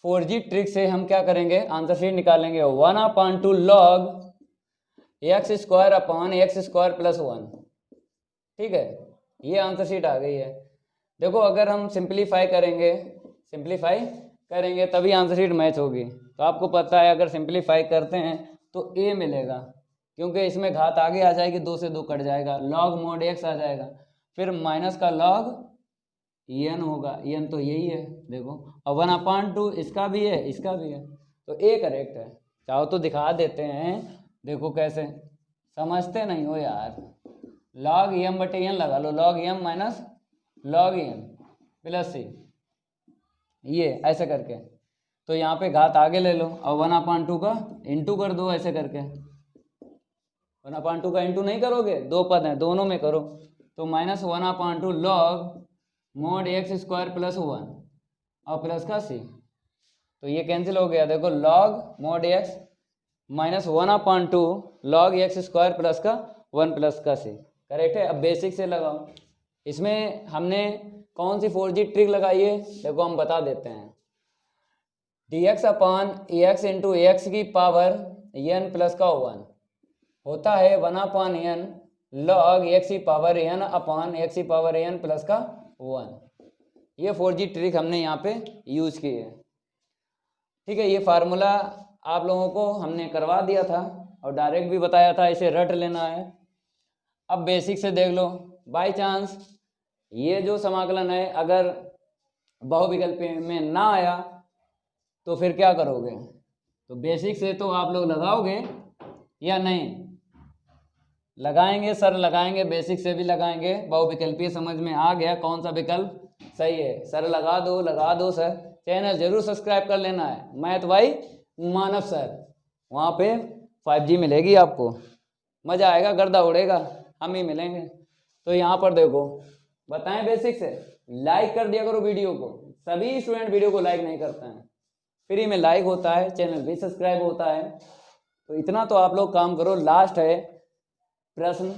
[SPEAKER 1] 4G ट्रिक से हम क्या करेंगे, आंसर शीट निकालेंगे। 1/2 log x square upon x square plus 1, ठीक है, ये आंसर शीट आ गई है। देखो अगर हम सिंप्लीफाई करेंगे तभी आंसर शीट मैच होगी। तो आपको पता है अगर सिंप्लीफाई करते हैं तो a मिलेगा, क्योंकि इसमें घात आगे आ जाएगी, 2 से 2 कट जाएगा, log mod x आ जाएगा, फिर माइनस का log en होगा, en तो यही है देखो, और 1/2 इसका भी है इसका भी है, तो a करेक्ट है। चाहो तो दिखा देते हैं, देखो कैसे, समझते नहीं हो यार। log m बटे n लगा लो, log m minus log n plus c, ये ऐसे करके। तो यहाँ पे घात आगे ले लो और 1/2 का इंटू कर दो ऐसे करके। 1/2 का इंटू नहीं करोगे, 2 पद हैं दोनों में करो, तो minus 1/2 log mod x square plus 1 और प्लस का c, तो ये कैंसिल हो गया। देखो log mod x minus 1/2 log x square plus का 1 प्लस का c, करेक्ट है। अब बेसिक से लगाओ, इसमें हमने कौन सी 4G ट्रिक लगाई है, देखो हम बता देते हैं। dx upon x into x की पावर n प्लस का 1 होता है 1/n log x की पावर n अपॉन x की पावर n प्लस का 1। ये 4G ट्रिक हमने यहाँ पे यूज की है, ठीक है। ये फार्मूला आप लोगों को हमने करवा दिया था और डायरेक्ट भी बताया था, इसे रट लेना है। अब बेसिक से देख लो, बाय चांस ये जो समाकलन है अगर बहुविकल्पी में ना आया तो फिर क्या करोगे, तो बेसिक से तो आप लोग लगाओगे या नहीं लगाएंगे, सर लगाएंगे, बेसिक से भी लगाएंगे। बहुविकल्पीय समझ में आ गया कौन सा विकल्प सही है, सर लगा दो सर। चैनल जरूर सब्सक्राइब कर लेना है, मैथ वाई मानव सर, वहाँ पे 5G मिलेगी आपको, मज़ा आएगा, गर्दा उड़ेगा, हम ही मिलेंगे। तो यहाँ पर देखो बताएं बेसिक से, लाइक कर दिया करो वीडियो को, सभी स्टूडेंट वीडियो को लाइक नहीं करते हैं, फ्री में लाइक होता है, चैनल भी सब्सक्राइब होता है। तो इतना तो आप लोग काम करो। लास्ट है प्रश्न,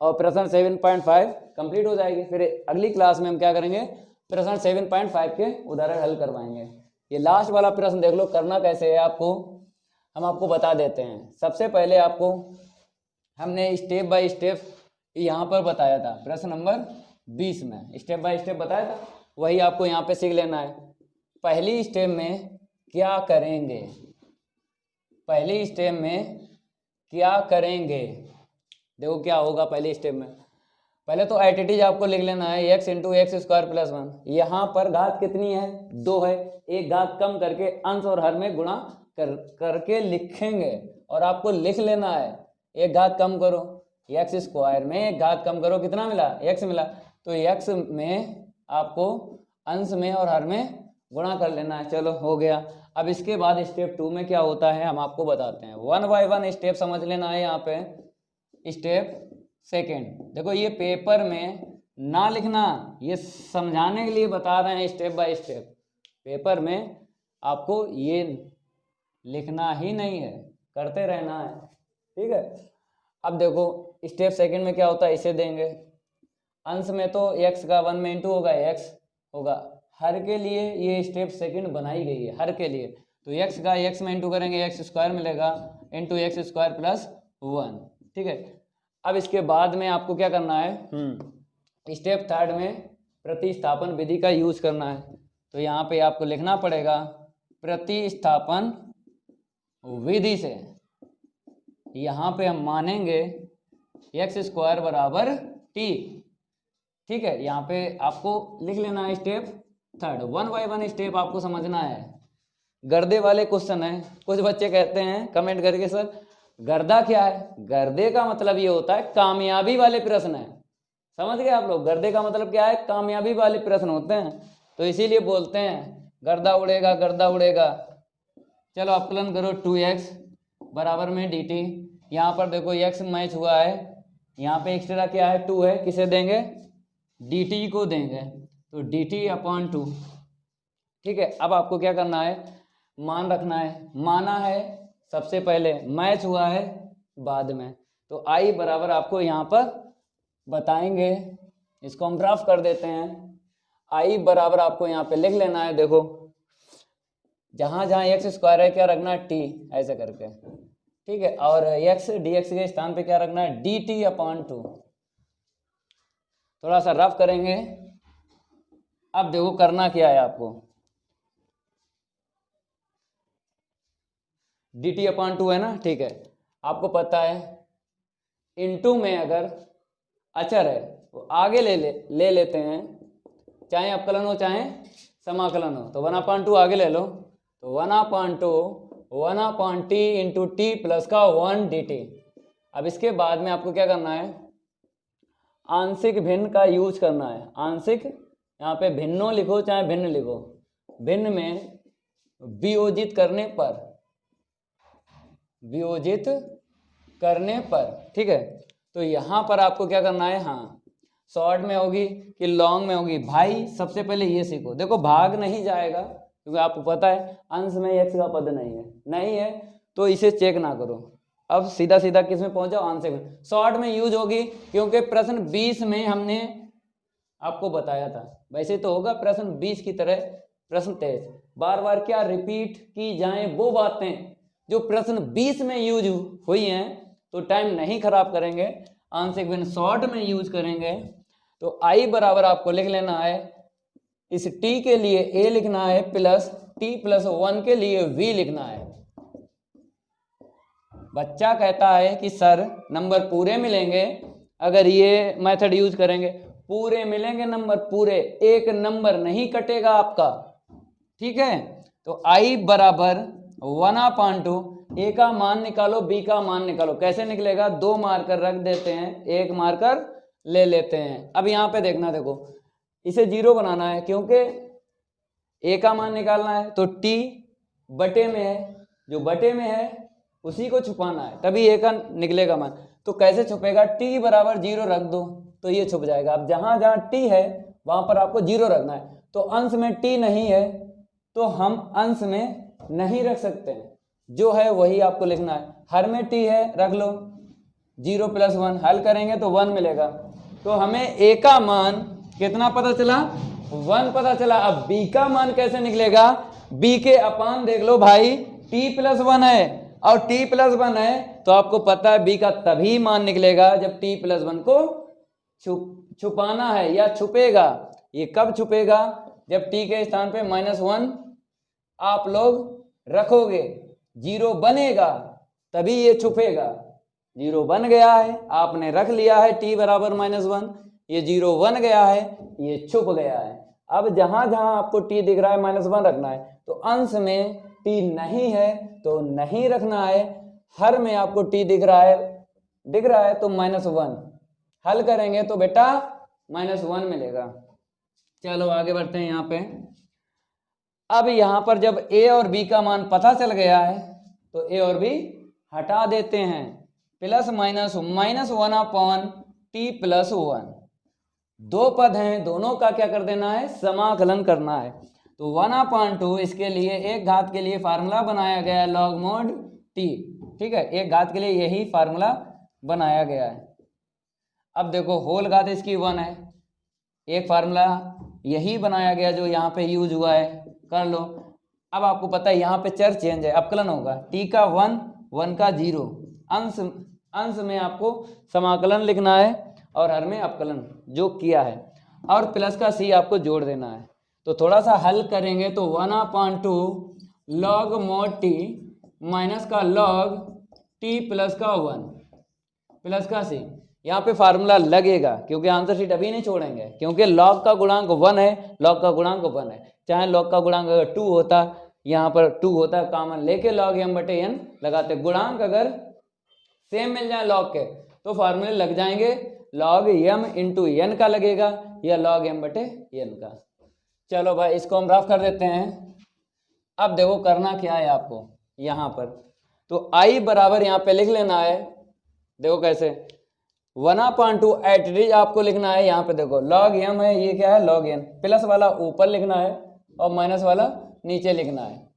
[SPEAKER 1] और प्रश्न 7.5 कंप्लीट हो जाएगी, फिर अगली क्लास में हम क्या करेंगे, प्रश्न 7.5 के उदाहरण हल करवाएंगे। ये लास्ट वाला प्रश्न देख लो, करना कैसे है आपको हम आपको बता देते हैं। सबसे पहले आपको हमने स्टेप बाय स्टेप यहाँ पर बताया था प्रश्न नंबर 20 में, स्टेप बाय स्टेप बताया था, वही आपको यहाँ पे सीख लेना है। पहली स्टेप में क्या करेंगे, पहली स्टेप में क्या करेंगे, देखो क्या होगा पहली स्टेप में। पहले तो एटीटीज आपको लिख लेना है, x into x square plus 1। यहाँ पर घात कितनी है, 2 है, एक घात कम करके अंश और हर में गुणा करके लिखेंगे, और आपको लिख लेना है एक घात कम करो, एक्स स्क्वायर में एक घात कम करो, कितना मिला, x मिला, तो x में आपको अंश में और हर में गुणा कर लेना है। चलो हो गया। अब इसके बाद स्टेप 2 में क्या होता है हम आपको बताते हैं, 1 बाय 1 स्टेप समझ लेना है। यहाँ पे स्टेप सेकेंड, देखो ये पेपर में ना लिखना, ये समझाने के लिए बता रहे हैं स्टेप बाय स्टेप, पेपर में आपको ये लिखना ही नहीं है, करते रहना है, ठीक है। अब देखो स्टेप सेकंड में क्या होता है, इसे देंगे अंश में तो x का 1 में इंटू होगा, x होगा, हर के लिए ये स्टेप सेकंड बनाई गई है, हर के लिए, तो x का x में इंटू करेंगे, एक्स स्क्वायर मिलेगा इंटू एक्स स्क्वायर प्लस 1, ठीक है। अब इसके बाद में आपको क्या करना है, स्टेप थर्ड में प्रतिस्थापन विधि का यूज करना है। तो यहाँ पे आपको लिखना पड़ेगा प्रतिस्थापन विधि से, यहाँ पे हम मानेंगे एक्स स्क्वायर बराबर टी, ठीक है। यहाँ पे आपको लिख लेना है स्टेप थर्ड, 1 बाय 1 स्टेप आपको समझना है। गर्दे वाले क्वेश्चन है, कुछ बच्चे कहते हैं कमेंट करके सर गर्दा क्या है, गर्दे का मतलब ये होता है कामयाबी वाले प्रश्न है, समझ गए आप लोग, गर्दे का मतलब क्या है, कामयाबी वाले प्रश्न होते हैं, तो इसीलिए बोलते हैं गर्दा उड़ेगा, गर्दा उड़ेगा। चलो अपकलन करो, 2x बराबर में dt, यहाँ पर देखो x मैच हुआ है, यहाँ पे एक्स्ट्रा क्या है, 2 है, किसे देंगे, dt को देंगे, तो dt/2, ठीक है। अब आपको क्या करना है, मान रखना है, माना है सबसे पहले, मैच हुआ है बाद में, तो i बराबर आपको यहाँ पर बताएंगे, इसको हम ड्राफ्ट कर देते हैं, i बराबर आपको यहाँ पे लिख लेना है, देखो जहां जहां एक्स स्क्वायर है क्या रखना है, t ऐसे करके, ठीक है, और x dx के स्थान पे क्या रखना है, dt/2, थोड़ा सा रफ करेंगे। अब देखो करना क्या है आपको, dt/2 है ना, ठीक है, आपको पता है इनटू में अगर अचर है तो आगे ले लेते हैं, चाहे अपकलन हो चाहे समाकलन हो, तो 1/2 आगे ले लो, तो 1/t इंटू टी प्लस का 1 dt। अब इसके बाद में आपको क्या करना है, आंशिक भिन्न का यूज करना है, आंशिक यहाँ पे भिन्नो लिखो चाहे भिन्न लिखो, भिन्न में वियोजित करने पर, वियोजित करने पर, ठीक है। तो यहाँ पर आपको क्या करना है, हाँ शॉर्ट में होगी कि लॉन्ग में होगी, भाई सबसे पहले ये सीखो, देखो भाग नहीं जाएगा क्योंकि आपको पता है अंश में x का पद नहीं है तो इसे चेक ना करो। अब सीधा सीधा किस में पहुंच जाओ, आंशिक में, शॉर्ट में यूज होगी क्योंकि प्रश्न 20 में हमने आपको बताया था, वैसे तो होगा प्रश्न 20 की तरह प्रश्न 23, बार बार क्या रिपीट की जाए वो बातें जो प्रश्न 20 में यूज हुई हैं, तो टाइम नहीं खराब करेंगे, आंशिक भिन्न शॉर्ट में यूज करेंगे। तो i बराबर आपको लिख लेना है, इस t के लिए a लिखना है प्लस t+1 के लिए v लिखना है। बच्चा कहता है कि सर नंबर पूरे मिलेंगे अगर ये मेथड यूज करेंगे, पूरे मिलेंगे नंबर पूरे, एक नंबर नहीं कटेगा आपका, ठीक है। तो i बराबर 1/2, a का मान निकालो, b का मान निकालो, कैसे निकलेगा, 2 मार्कर रख देते हैं, 1 मार्कर ले लेते हैं। अब यहाँ पे देखना, देखो इसे 0 बनाना है क्योंकि a का मान निकालना है, तो t बटे में है, जो बटे में है उसी को छुपाना है, तभी a का निकलेगा मान। तो कैसे छुपेगा, t बराबर 0 रख दो तो ये छुप जाएगा। अब जहां जहां t है वहां पर आपको 0 रखना है, तो अंश में t नहीं है तो हम अंश में नहीं रख सकते हैं, जो है वही आपको लिखना है। हर में t है रख लो, 0+1 हल करेंगे तो 1 मिलेगा, तो हमें a का मान कितना पता चला, 1 पता चला। अब b का मान कैसे निकलेगा, b के अपान देख लो भाई, t+1 है और t+1 है तो आपको पता है b का तभी मान निकलेगा जब t+1 को छुपाना है या छुपेगा। ये कब छुपेगा? जब t के स्थान पे -1 आप लोग रखोगे, 0 बनेगा तभी ये छुपेगा। 0 बन गया है, आपने रख लिया है t बराबर -1, ये 0 बन गया है, ये छुप गया है। अब जहां जहां आपको t दिख रहा है -1 रखना है, तो अंश में t नहीं है तो नहीं रखना है, हर में आपको t दिख रहा है तो -1। हल करेंगे तो बेटा -1 मिलेगा। चलो आगे बढ़ते हैं यहाँ पे। अब यहाँ पर जब a और b का मान पता चल गया है तो a और b हटा देते हैं। प्लस माइनस -1/t+1, दो पद हैं, दोनों का क्या कर देना है? समाकलन करना है। तो 1/2 इसके लिए एक घात के लिए फार्मूला बनाया गया है log mod t। ठीक है, एक घात के लिए यही फार्मूला बनाया गया है। अब देखो होल घात इसकी 1 है, एक फार्मूला यही बनाया गया जो यहाँ पे यूज हुआ है, कर लो। अब आपको पता है यहाँ पे चर चेंज है, अपकलन होगा, t का 1, 1 का 0, अंश में आपको समाकलन लिखना है और हर में अपकलन जो किया है, और प्लस का c आपको जोड़ देना है। तो थोड़ा सा हल करेंगे तो 1/2 log mod t माइनस का log t प्लस का 1 प्लस का c। यहाँ पे फार्मूला लगेगा क्योंकि आंसर शीट अभी नहीं छोड़ेंगे, क्योंकि log का गुणांक 1 है, log का गुणांक 1 है। चाहे log का गुणांक अगर 2 होता, यहाँ पर 2 होता, कॉमन लेके log m/n लगाते। गुणांक अगर सेम मिल जाए log के तो फार्मूले लग जाएंगे, log m इंटू n का लगेगा या log m/n का। चलो भाई इसको हम रफ कर देते हैं। अब देखो करना क्या है आपको यहाँ पर, तो i बराबर यहाँ पे लिख लेना है। देखो कैसे, 1/2 एटरीज आपको लिखना है। यहाँ पे देखो log m है, ये क्या है log n, प्लस वाला ऊपर लिखना है और माइनस वाला नीचे लिखना है।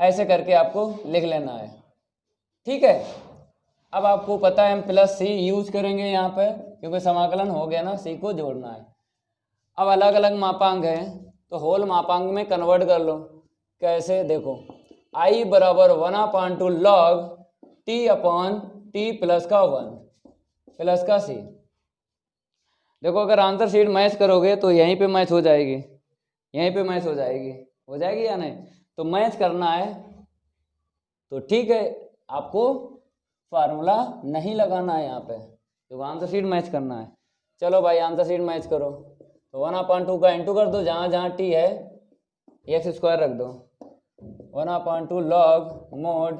[SPEAKER 1] ऐसे करके आपको लिख लेना है, ठीक है। अब आपको पता है हम प्लस c यूज करेंगे यहाँ पे, क्योंकि समाकलन हो गया ना, c को जोड़ना है। अब अलग अलग मापांक है तो होल मापांक में कन्वर्ट कर लो। कैसे? देखो i बराबर 1/2 log t/t प्लस का 1 प्लस का c। देखो अगर आंसर शीट मैच करोगे तो यहीं पे मैच हो जाएगी, यहीं पे मैच हो जाएगी या नहीं? तो मैच करना है तो ठीक है, आपको फार्मूला नहीं लगाना है यहाँ पे, तो आंसर शीट मैच करना है। चलो भाई आंसर शीट मैच करो, तो 1/2 का इंटू कर दो, जहाँ जहाँ t है x² रख दो, 1/2 log mod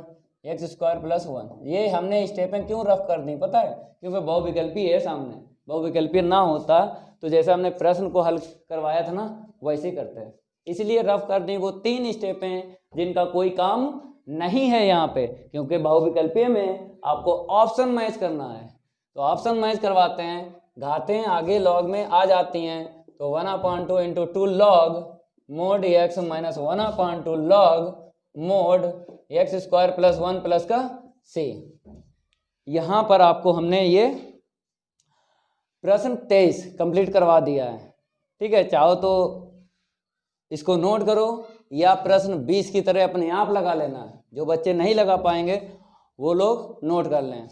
[SPEAKER 1] x² प्लस 1। ये हमने स्टेपें क्यों रफ कर दी पता है? क्योंकि बहुविकल्पी है सामने, बहुविकल्पी ना होता तो जैसे हमने प्रश्न को हल करवाया था ना, वैसे ही करते हैं, इसलिए रफ कर दी। वो 3 स्टेपें जिनका कोई काम नहीं है यहाँ पे, क्योंकि बहुविकल्पी में आपको ऑप्शन मैच करना है, तो ऑप्शन मैच करवाते हैं। घातें आगे लॉग में आ जाती हैं, तो 1/2 into 2 log mod x minus 1/2 log mod x² plus 1 plus का c। यहाँ पर आपको हमने ये प्रश्न 23 कंप्लीट करवा दिया है, ठीक है। चाहो तो इसको नोट करो या प्रश्न 20 की तरह अपने आप लगा लेना है, जो बच्चे नहीं लगा पाएंगे वो लोग नोट कर लें।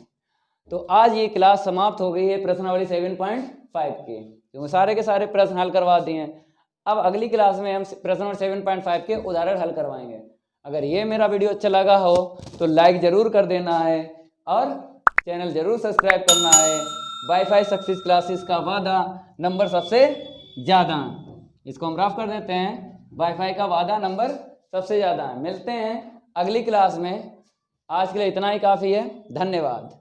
[SPEAKER 1] तो आज ये क्लास समाप्त हो गई है प्रश्नावली 7.5 की, क्योंकि सारे के सारे प्रश्न हल करवा दिए हैं। अब अगली क्लास में हम प्रश्नावली 7.5 के उदाहरण हल करवाएंगे। अगर ये मेरा वीडियो अच्छा लगा हो तो लाइक जरूर कर देना है और चैनल जरूर सब्सक्राइब करना है। वाईफाई सक्सेस क्लासेस का वादा, नंबर सबसे ज़्यादा, इसको हम रफ कर देते हैं। वाईफाई का वादा, नंबर सबसे ज़्यादा है। मिलते हैं अगली क्लास में, आज के लिए इतना ही काफ़ी है। धन्यवाद।